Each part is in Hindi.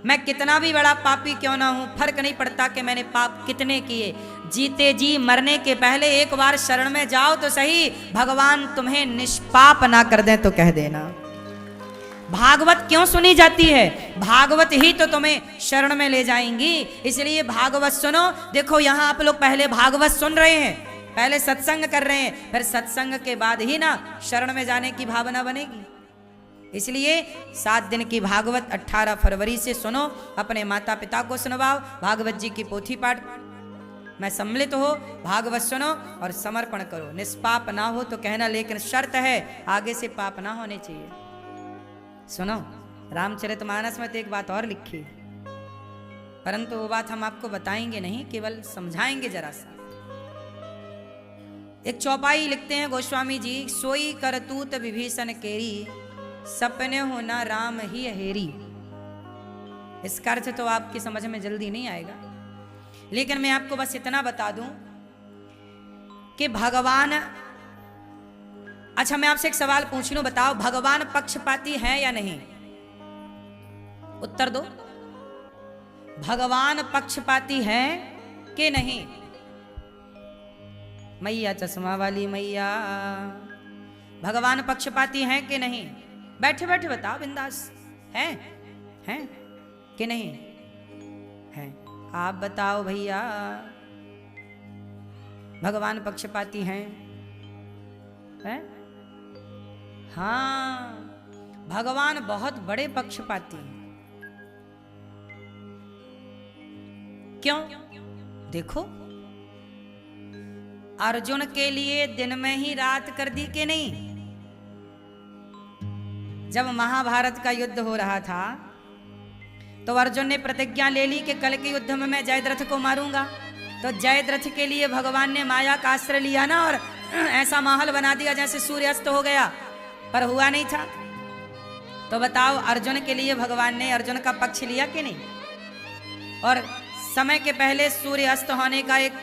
मैं कितना भी बड़ा पापी क्यों ना हूं, फर्क नहीं पड़ता कि मैंने पाप कितने किए। जीते जी मरने के पहले एक बार शरण में जाओ तो सही, भगवान तुम्हें निष्पाप ना कर दें तो कह देना। भागवत क्यों सुनी जाती है? भागवत ही तो तुम्हें शरण में ले जाएंगी, इसलिए भागवत सुनो। देखो यहां आप लोग पहले भागवत सुन रहे हैं, पहले सत्संग कर रहे हैं, फिर सत्संग के बाद ही ना शरण में जाने की भावना बनेगी। इसलिए 7 दिन की भागवत 18 फरवरी से सुनो, अपने माता पिता को सुनवाओ, भागवत जी की पोथी पाठ में सम्मिलित हो, भागवत सुनो और समर्पण करो। निष्पाप ना हो तो कहना, लेकिन शर्त है आगे से पाप ना होने चाहिए। सुनो, रामचरितमानस में तो एक बात और लिखी, परंतु वो बात हम आपको बताएंगे नहीं, केवल समझाएंगे जरा सा। एक चौपाई लिखते हैं गोस्वामी जी, सोई करतूत विभीषण केरी, सपने हो ना राम ही हेरी। इसका अर्थ तो आपकी समझ में जल्दी नहीं आएगा, लेकिन मैं आपको बस इतना बता दूं कि भगवान, अच्छा मैं आपसे एक सवाल पूछ लूं, बताओ भगवान पक्षपाती है या नहीं? उत्तर दो, भगवान पक्षपाती है कि नहीं? मैया चश्मा वाली मैया, भगवान पक्षपाती हैं कि नहीं? बैठे बैठे बताओ बिंदास, हैं कि नहीं हैं? आप बताओ भैया, भगवान पक्षपाती हैं? हाँ, भगवान बहुत बड़े पक्षपाती हैं। क्यों? देखो, अर्जुन के लिए दिन में ही रात कर दी कि नहीं? जब महाभारत का युद्ध हो रहा था तो अर्जुन ने प्रतिज्ञा ले ली कि कल के युद्ध में मैं जयद्रथ को मारूंगा। तो जयद्रथ के लिए भगवान ने माया का आश्रय लिया ना, और ऐसा माहौल बना दिया जैसे सूर्यास्त हो गया, पर हुआ नहीं था। तो बताओ, अर्जुन के लिए भगवान ने अर्जुन का पक्ष लिया कि नहीं? और समय के पहले सूर्य अस्त होने का एक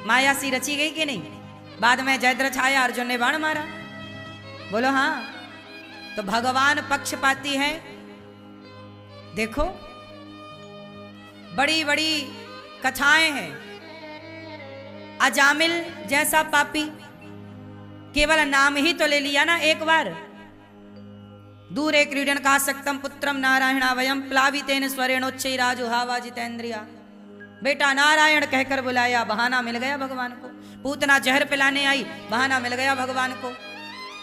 माया सी रची गई कि नहीं? बाद में जयद्रथ आया, अर्जुन ने बाण मारा। बोलो हाँ। तो भगवान पक्षपाती हैं। देखो, बड़ी बड़ी कथाएं हैं। अजामिल जैसा पापी, केवल नाम ही तो ले लिया ना एक बार, दूरे क्रीडन का सक्तम पुत्रम नारायणावयम प्लावितेन स्वरेणोच्चैराजुहावा जितेंद्रिया। बेटा नारायण कहकर बुलाया, बहाना मिल गया भगवान को। पूतना जहर पिलाने आई, बहाना मिल गया भगवान को।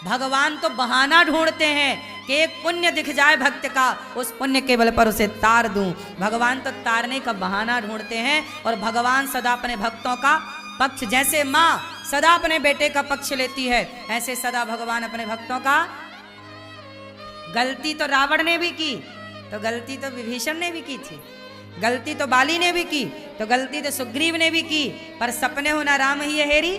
भगवान तो बहाना ढूंढते हैं कि एक पुण्य दिख जाए भक्त का, उस पुण्य के बल पर उसे तार दूं। भगवान तो तारने का बहाना ढूंढते हैं। और भगवान सदा अपने भक्तों का पक्ष, जैसे माँ सदा अपने बेटे का पक्ष लेती है, ऐसे सदा भगवान अपने भक्तों का। गलती तो रावण ने भी की, तो गलती तो विभीषण ने भी की थी, गलती तो बाली ने भी की, तो गलती तो सुग्रीव ने भी की, पर सपने होना राम ही हेरी।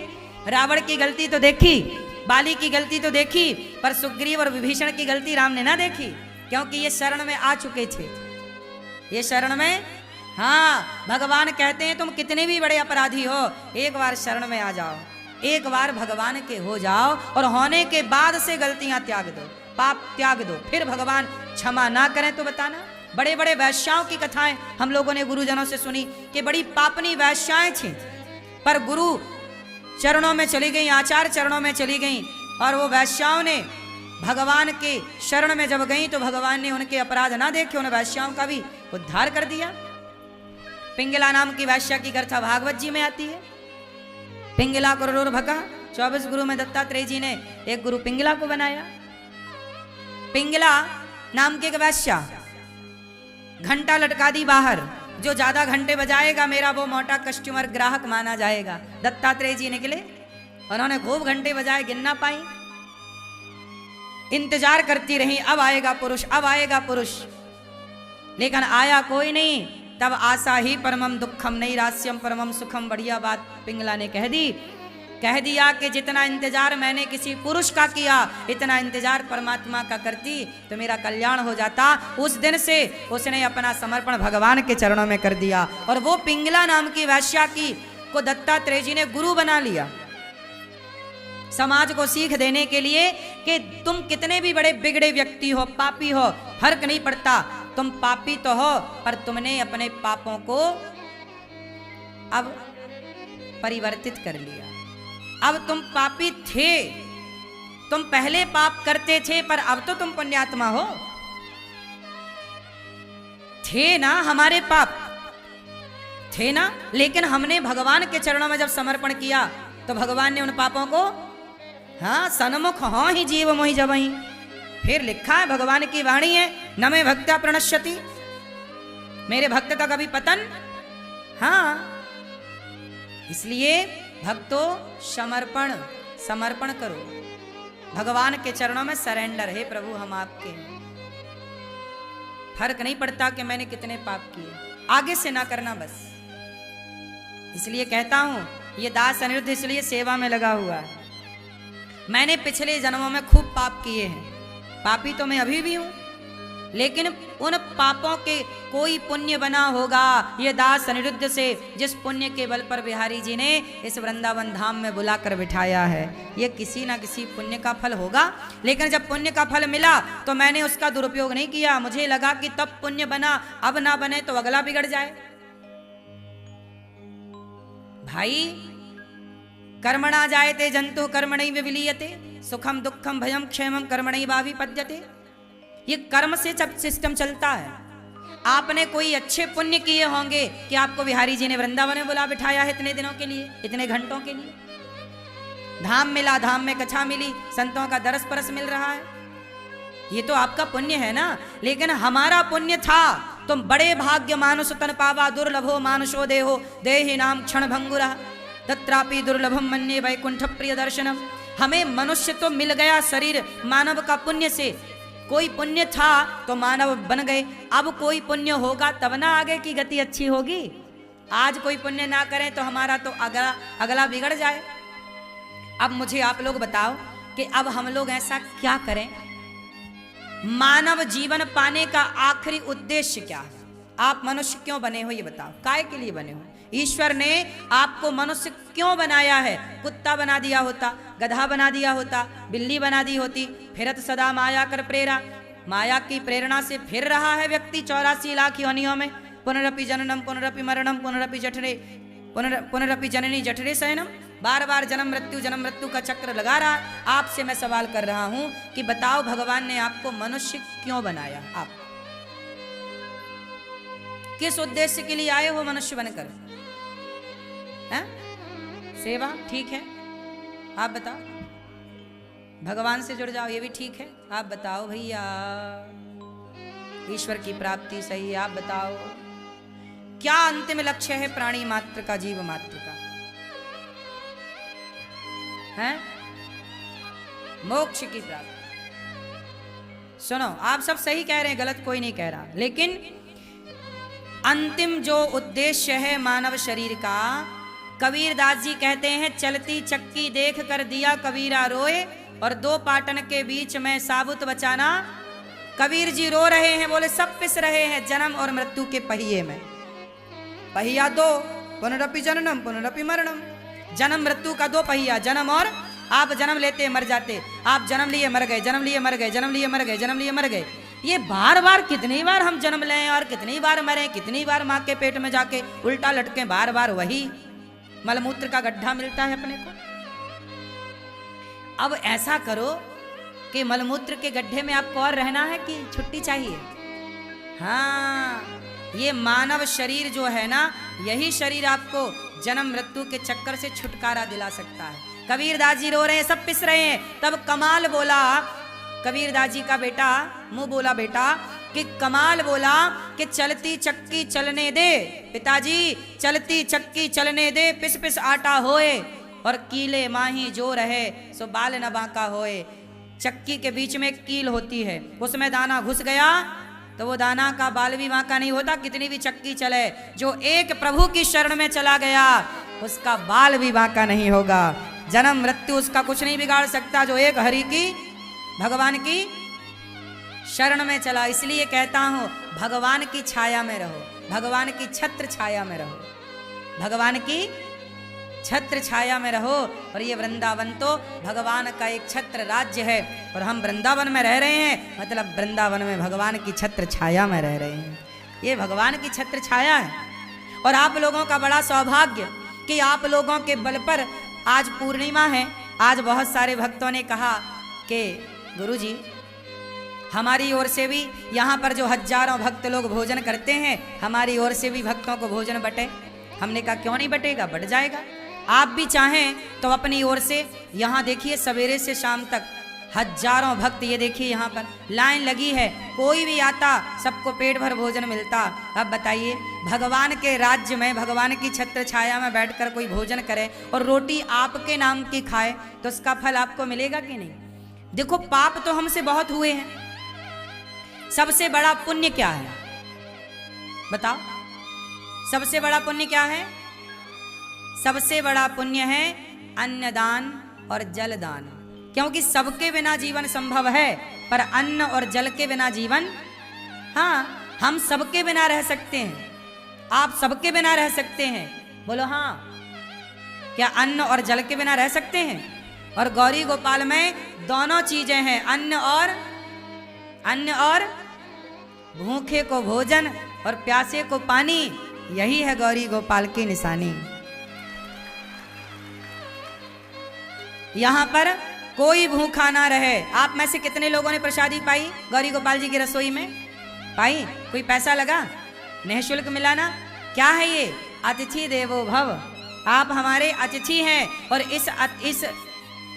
रावण की गलती तो देखी, बाली की गलती तो देखी, पर सुग्रीव और विभीषण की गलती राम ने ना देखी, क्योंकि ये शरण में आ चुके थे। ये शरण में, हाँ, भगवान कहते हैं तुम कितने भी बड़े अपराधी हो, एक बार शरण में आ जाओ, एक बार भगवान के हो जाओ, और होने के बाद से गलतियां त्याग दो, पाप त्याग दो, फिर भगवान क्षमा ना करें तो बताना। बड़े बड़े वैश्याओं की कथाएं हम लोगों ने गुरुजनों से सुनी कि बड़ी पापनी वैश्याएं थीं, पर गुरु चरणों में चली गई, आचार्य चरणों में चली गई, और वो वैश्याओं ने भगवान के शरण में जब गई तो भगवान ने उनके अपराध ना देखे, उन वैश्याओं का भी उद्धार कर दिया। पिंगला नाम की वैश्या की कथा भागवत जी में आती है। पिंगला कुरूर भगा, 24 गुरु में दत्तात्रेय जी ने एक गुरु पिंगला को बनाया। पिंगला नाम की एक वैश्या, घंटा लटका दी बाहर, जो ज्यादा घंटे बजाएगा मेरा वो मोटा कस्टमर ग्राहक माना जाएगा। दत्तात्रेय जी निकले, उन्होंने खूब घंटे बजाए, गिन ना पाई, इंतजार करती रही, अब आएगा पुरुष, अब आएगा पुरुष, लेकिन आया कोई नहीं। तब आशा ही परमम दुखम नैरास्यम परमम सुखम, बढ़िया बात पिंगला ने कह दिया कि जितना इंतजार मैंने किसी पुरुष का किया, इतना इंतजार परमात्मा का करती तो मेरा कल्याण हो जाता। उस दिन से उसने अपना समर्पण भगवान के चरणों में कर दिया, और वो पिंगला नाम की वैश्या की को दत्तात्रेय जी ने गुरु बना लिया, समाज को सीख देने के लिए कि तुम कितने भी बड़े बिगड़े व्यक्ति हो, पापी हो, फर्क नहीं पड़ता, तुम पापी तो हो, पर तुमने अपने पापों को अब परिवर्तित कर लिया। अब तुम पापी थे, तुम पहले पाप करते थे, पर अब तो तुम पुण्यात्मा हो। थे ना हमारे पाप, थे ना, लेकिन हमने भगवान के चरणों में जब समर्पण किया तो भगवान ने उन पापों को, हाँ, सन्मुख हो ही जीव मोहि जबहि। फिर लिखा है, भगवान की वाणी है, न मे भक्त्या प्रणश्यति, मेरे भक्त का कभी पतन, हाँ। इसलिए भक्तों समर्पण, समर्पण करो भगवान के चरणों में, सरेंडर। हे प्रभु हम आपके हैं, फर्क नहीं पड़ता कि मैंने कितने पाप किए, आगे से ना करना बस। इसलिए कहता हूं ये दास अनिरुद्ध इसलिए सेवा में लगा हुआ है। मैंने पिछले जन्मों में खूब पाप किए हैं, पापी तो मैं अभी भी हूं, लेकिन उन पापों के कोई पुण्य बना होगा ये दास अनिरुद्ध से, जिस पुण्य के बल पर बिहारी जी ने इस वृंदावन धाम में बुलाकर बिठाया है। ये किसी ना किसी पुण्य का फल होगा, लेकिन जब पुण्य का फल मिला तो मैंने उसका दुरुपयोग नहीं किया। मुझे लगा कि तब पुण्य बना, अब ना बने तो अगला बिगड़ जाए। भाई कर्मणा जायते जंतु कर्मणैव विलीयते, सुखम दुखम भयम क्षेमम कर्मणैवाभिपद्यते। ये कर्म से सब सिस्टम चलता है। आपने कोई अच्छे पुण्य किए होंगे कि आपको बिहारी जी ने वृंदावन में बुला बिठाया है इतने दिनों के लिए, इतने घंटों के लिए। धाम मिला, धाम में कथा मिली, संतों का दरस परस मिल रहा है, ये तो आपका पुण्य है ना। लेकिन हमारा पुण्य था, तुम बड़े भाग्य मानुष तन पावा, दुर्लभो मानुषो देहो देहि नाम क्षण भंगुरा, तत्रापि दुर्लभम मन्ये वैकुंठ प्रिय दर्शनम। हमें मनुष्य तो मिल गया शरीर मानव का पुण्य से, कोई पुण्य था तो मानव बन गए। अब कोई पुण्य होगा तब ना आगे की गति अच्छी होगी। आज कोई पुण्य ना करें तो हमारा तो अगला बिगड़ जाए। अब मुझे आप लोग बताओ कि अब हम लोग ऐसा क्या करें, मानव जीवन पाने का आखिरी उद्देश्य क्या है? आप मनुष्य क्यों बने हो ये बताओ, काय के लिए बने हो? ईश्वर ने आपको मनुष्य क्यों बनाया है? कुत्ता बना दिया होता, गधा बना दिया होता, बिल्ली बना दी होती, फिरत सदा माया कर प्रेरा, माया की प्रेरणा से फिर रहा है व्यक्ति 84 लाख योनियों में। पुनरपि जननम पुनरपि मरणम पुनरपि जठरे पुनरपि जननी जठरे शयनम, बार बार जन्म मृत्यु का चक्र लगा रहा। आपसे मैं सवाल कर रहा हूं कि बताओ भगवान ने आपको मनुष्य क्यों बनाया? आप किस उद्देश्य के लिए आए हो मनुष्य बनकर? हैं? सेवा ठीक है, आप बताओ। भगवान से जुड़ जाओ, ये भी ठीक है। आप बताओ भैया, ईश्वर की प्राप्ति सही है। आप बताओ क्या अंतिम लक्ष्य है प्राणी मात्र का, जीव मात्र का? हैं? मोक्ष की प्राप्ति। सुनो, आप सब सही कह रहे हैं, गलत कोई नहीं कह रहा, लेकिन अंतिम जो उद्देश्य है मानव शरीर का, कबीर दास जी कहते हैं, चलती चक्की देख कर दिया कबीरा रोए, और दो पाटन के बीच में साबुत बचाना। कबीर जी रो रहे हैं, बोले सब पिस रहे हैं जन्म और मृत्यु के पहिए में। पहिया दो, पुनरपि जननम पुनरपि मरणम, जन्म मृत्यु का दो पहिया, जन्म और, आप जन्म लेते मर जाते, आप जन्म लिए मर गए, जन्म लिए मर गए, जन्म लिए मर गए, जन्म लिए मर गए। ये बार बार कितनी बार हम जन्म लें और कितनी बार मरें, कितनी बार माँ के पेट में जाके उल्टा लटके, बार बार वही मलमूत्र का गड्ढा मिलता है अपने को। अब ऐसा करो कि मलमूत्र के गड्ढे में आपको और रहना है कि छुट्टी चाहिए? हाँ, ये मानव शरीर जो है ना, यही शरीर आपको जन्म मृत्यु के चक्कर से छुटकारा दिला सकता है। कबीर दास जी रो रहे हैं, सब पिस रहे हैं, तब कमाल बोला कबीर दास जी का बेटा, मुंह बोला बेटा कि कमाल बोला कि चलती चक्की चलने दे पिताजी, चलती चक्की चलने दे, पिस पिस आटा होए, और कीले माही जो रहे सो बाल न बांका होए। चक्की के बीच में एक कील होती है, उसमें दाना घुस गया तो वो दाना का बाल भी बांका नहीं होता, कितनी भी चक्की चले। जो एक प्रभु की शरण में चला गया उसका बाल भी बांका नहीं होगा। जन्म मृत्यु उसका कुछ नहीं बिगाड़ सकता, जो एक हरि की, भगवान की शरण में चला। इसलिए कहता हूं, भगवान की छाया में रहो, भगवान की छत्र छाया में रहो, भगवान की छत्र छाया में रहो। और ये वृंदावन तो भगवान का एक छत्र राज्य है और हम वृंदावन में रह रहे हैं, मतलब वृंदावन में भगवान की छत्र छाया में रह रहे हैं। ये भगवान की छत्र छाया है। और आप लोगों का बड़ा सौभाग्य कि आप लोगों के बल पर आज पूर्णिमा है। आज बहुत सारे भक्तों ने कहा कि गुरुजी हमारी ओर से भी यहाँ पर जो हजारों भक्त लोग भोजन करते हैं, हमारी ओर से भी भक्तों को भोजन बटे। हमने कहा क्यों नहीं बटेगा, बट जाएगा। आप भी चाहें तो अपनी ओर से, यहाँ देखिए सवेरे से शाम तक हजारों भक्त, ये देखिए यहाँ पर लाइन लगी है, कोई भी आता सबको पेट भर भोजन मिलता। अब बताइए भगवान के राज्य में, भगवान की छत्र छाया में बैठकर कोई भोजन करे और रोटी आपके नाम की खाए तो उसका फल आपको मिलेगा कि नहीं? देखो पाप तो हमसे बहुत हुए हैं, सबसे बड़ा पुण्य क्या है बताओ? सबसे बड़ा पुण्य क्या है? सबसे बड़ा पुण्य है अन्नदान और जलदान, क्योंकि सबके बिना जीवन संभव है पर अन्न और जल के बिना जीवन, हाँ हम सबके बिना रह सकते हैं, आप सबके बिना रह सकते हैं, बोलो हाँ। क्या अन्न और जल के बिना रह सकते हैं? और गौरी गोपाल में दोनों चीजें हैं, अन्न और भूखे को भोजन और प्यासे को पानी। यही है गौरी गोपाल की निशानी। यहां पर कोई भूखा ना रहे। आप में से कितने लोगों ने प्रसादी पाई गौरी गोपाल जी की रसोई में? पाई? कोई पैसा लगा? निःशुल्क मिला ना? क्या है ये? अतिथि देवो भव। आप हमारे अतिथि हैं और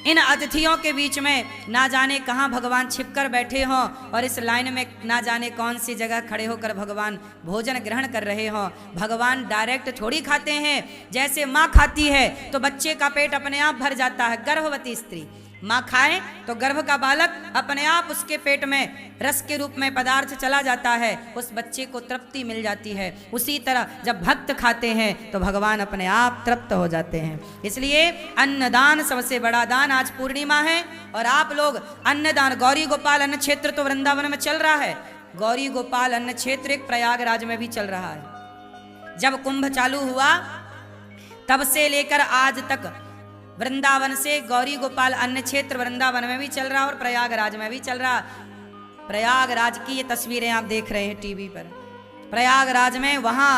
इन अतिथियों के बीच में ना जाने कहाँ भगवान छिपकर बैठे हों और इस लाइन में ना जाने कौन सी जगह खड़े होकर भगवान भोजन ग्रहण कर रहे हों। भगवान डायरेक्ट थोड़ी खाते हैं। जैसे माँ खाती है तो बच्चे का पेट अपने आप भर जाता है। गर्भवती स्त्री माँ खाए तो गर्भ का बालक अपने आप उसके पेट में रस के रूप में पदार्थ चला जाता है, उस बच्चे को तृप्ति मिल जाती है। उसी तरह जब भक्त खाते हैं तो भगवान अपने आप तृप्त हो जाते हैं। इसलिए अन्नदान सबसे बड़ा दान। आज पूर्णिमा है और आप लोग अन्नदान, गौरी गोपाल अन्न क्षेत्र तो वृंदावन में चल रहा है, गौरी गोपाल अन्न क्षेत्र एक प्रयागराज में भी चल रहा है। जब कुंभ चालू हुआ तब से लेकर आज तक वृंदावन से गौरी गोपाल अन्न क्षेत्र वृंदावन में भी चल रहा और प्रयागराज में भी चल रहा। प्रयागराज की ये तस्वीरें आप देख रहे हैं टीवी पर। प्रयागराज में वहां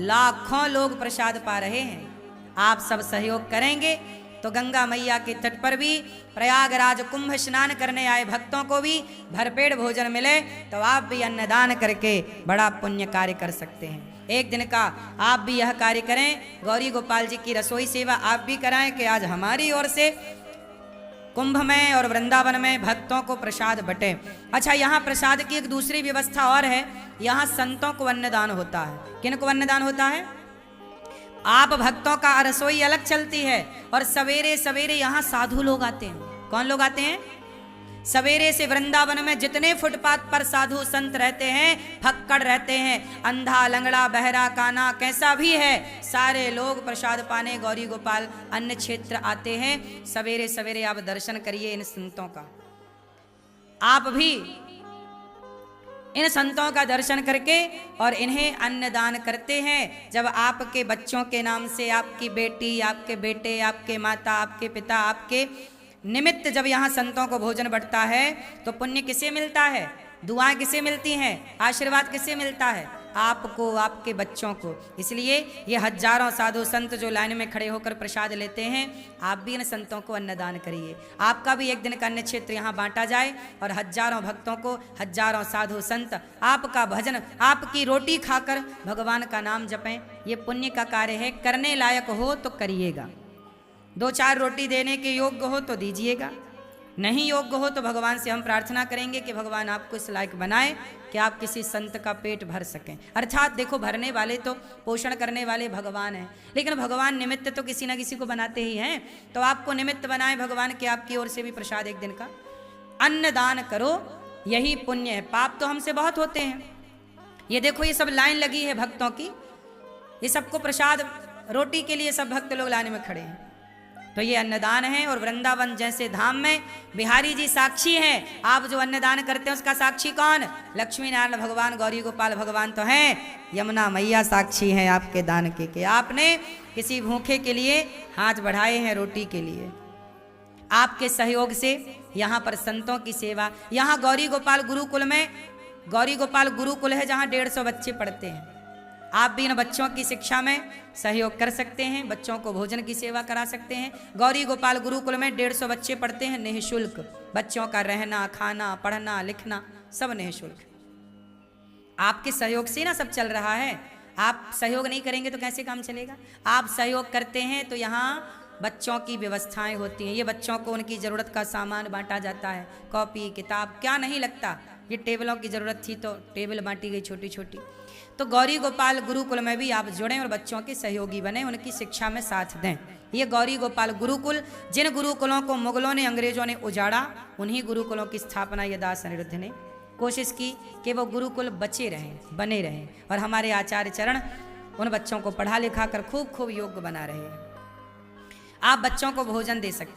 लाखों लोग प्रसाद पा रहे हैं। आप सब सहयोग करेंगे तो गंगा मैया के तट पर भी प्रयागराज कुंभ स्नान करने आए भक्तों को भी भरपेट भोजन मिले, तो आप भी अन्नदान करके बड़ा पुण्य कार्य कर सकते हैं। एक दिन का आप भी यह कार्य करें, गौरी गोपाल जी की रसोई सेवा आप भी कराएं कि आज हमारी ओर से कुंभ में और वृंदावन में भक्तों को प्रसाद बटे। अच्छा, यहाँ प्रसाद की एक दूसरी व्यवस्था और है। यहाँ संतों को अन्नदान होता है। किनको अन्नदान होता है? आप भक्तों का रसोई अलग चलती है और सवेरे सवेरे यहाँ साधु लोग आते हैं। कौन लोग आते हैं? सवेरे से वृंदावन में जितने फुटपाथ पर साधु संत रहते हैं, फक्कड़ रहते हैं, अंधा लंगड़ा बहरा काना कैसा भी है, सारे लोग प्रसाद पाने गौरी गोपाल अन्न क्षेत्र आते हैं। सवेरे सवेरे आप दर्शन करिए इन संतों का। आप भी इन संतों का दर्शन करके और इन्हें अन्नदान करते हैं। जब आपके बच्चों के नाम से, आपकी बेटी, आपके बेटे, आपके माता, आपके पिता, आपके निमित्त जब यहाँ संतों को भोजन बंटता है तो पुण्य किसे मिलता है? दुआएं किसे मिलती हैं? आशीर्वाद किसे मिलता है? आपको, आपके बच्चों को। इसलिए ये हजारों साधु संत जो लाइन में खड़े होकर प्रसाद लेते हैं, आप भी इन संतों को अन्नदान करिए। आपका भी एक दिन का अन्न क्षेत्र यहाँ बांटा जाए और हजारों भक्तों को, हजारों साधु संत आपका भजन, आपकी रोटी खाकर भगवान का नाम जपें। ये पुण्य का कार्य है। करने लायक हो तो करिएगा, 2-4 रोटी देने के योग्य हो तो दीजिएगा, नहीं योग्य हो तो भगवान से हम प्रार्थना करेंगे कि भगवान आपको इस लायक बनाए कि आप किसी संत का पेट भर सकें। अर्थात देखो, भरने वाले तो, पोषण करने वाले भगवान हैं, लेकिन भगवान निमित्त तो किसी ना किसी को बनाते ही हैं। तो आपको निमित्त बनाए भगवान के, आपकी ओर से भी प्रसाद एक दिन का अन्नदान करो, यही पुण्य है। पाप तो हमसे बहुत होते हैं। ये देखो, ये सब लाइन लगी है भक्तों की, ये सबको प्रसाद रोटी के लिए सब भक्त लोग लाइन में खड़े हैं। तो ये अन्नदान है। और वृंदावन जैसे धाम में बिहारी जी साक्षी हैं। आप जो अन्नदान करते हैं उसका साक्षी कौन? लक्ष्मी नारायण भगवान, गौरी गोपाल भगवान तो हैं, यमुना मैया साक्षी हैं आपके दान के, कि आपने किसी भूखे के लिए हाथ बढ़ाए हैं रोटी के लिए। आपके सहयोग से यहाँ पर संतों की सेवा, यहाँ गौरी गोपाल गुरुकुल में, गौरी गोपाल गुरुकुल है जहाँ 150 बच्चे पढ़ते हैं। आप भी इन बच्चों की शिक्षा में सहयोग कर सकते हैं, बच्चों को भोजन की सेवा करा सकते हैं। गौरी गोपाल गुरुकुल में 150 बच्चे पढ़ते हैं निःशुल्क। बच्चों का रहना, खाना, पढ़ना, लिखना सब निःशुल्क। आपके सहयोग से ना सब चल रहा है। आप सहयोग नहीं करेंगे तो कैसे काम चलेगा? आप सहयोग करते हैं तो यहाँ बच्चों की व्यवस्थाएं होती हैं। ये बच्चों को उनकी ज़रूरत का सामान बांटा जाता है, कॉपी किताब क्या नहीं लगता। ये टेबलों की ज़रूरत थी तो टेबल बांटी गई छोटी छोटी। तो गौरी गोपाल गुरुकुल में भी आप जुड़ें और बच्चों के सहयोगी बने, उनकी शिक्षा में साथ दें। ये गौरी गोपाल गुरुकुल, जिन गुरुकुलों को मुगलों ने, अंग्रेजों ने उजाड़ा, उन्हीं गुरुकुलों की स्थापना ये दास अनिरुद्ध ने कोशिश की कि वो गुरुकुल बचे रहें, बने रहें। और हमारे आचार्य चरण उन बच्चों को पढ़ा लिखा कर खूब खूब योग्य बना रहे हैं। आप बच्चों को भोजन दे सकते